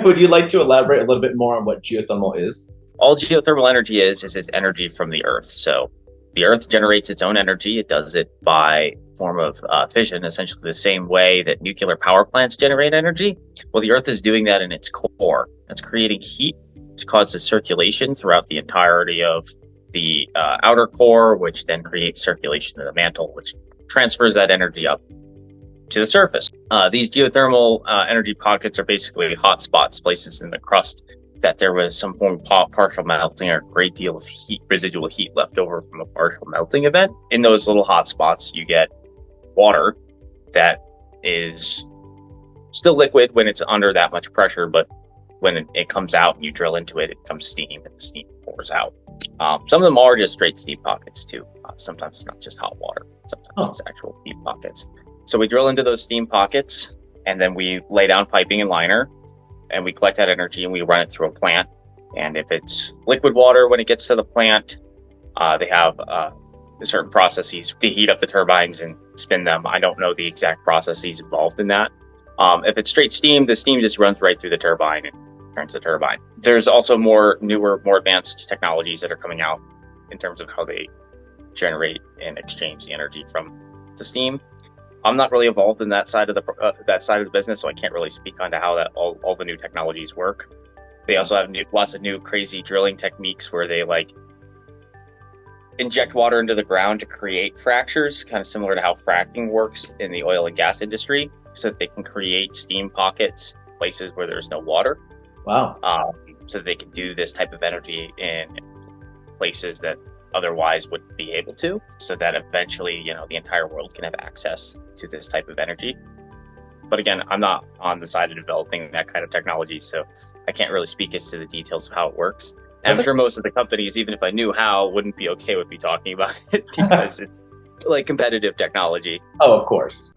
Would you like to elaborate a little bit more on what geothermal is? All geothermal energy is it's energy from the earth. So the earth generates its own energy. It does it by form of fission, essentially the same way that nuclear power plants generate energy. Well, the earth is doing that in its core. It's creating heat, which causes circulation throughout the entirety of the outer core, which then creates circulation in the mantle, which transfers that energy up to the surface. These geothermal energy pockets are basically hot spots, places in the crust that there was some form of partial melting or a great deal of heat, residual heat left over from a partial melting event. In those little hot spots, you get water that is still liquid when it's under that much pressure, but when it comes out and you drill into it, it becomes steam and the steam pours out. Some of them are just straight steam pockets too. Sometimes it's not just hot water. Sometimes it's actual steam pockets. So we drill into those steam pockets and then we lay down piping and liner and we collect that energy and we run it through a plant. And if it's liquid water, when it gets to the plant, they have certain processes to heat up the turbines and spin them. I don't know the exact processes involved in that. If it's straight steam, the steam just runs right through the turbine and turns the turbine. There's also newer, more advanced technologies that are coming out in terms of how they generate and exchange the energy from the steam. I'm not really involved in that side of the business, so I can't really speak on to how that all the new technologies work. They also have lots of new crazy drilling techniques where they inject water into the ground to create fractures, kind of similar to how fracking works in the oil and gas industry, so that they can create steam pockets, places where there's no water. Wow. So that they can do this type of energy in places that otherwise wouldn't be able to, so that eventually, the entire world can have access to this type of energy. But again, I'm not on the side of developing that kind of technology, so I can't really speak as to the details of how it works. And I'm sure most of the companies, even if I knew how, wouldn't be okay with me talking about it because it's like competitive technology. Oh, of course.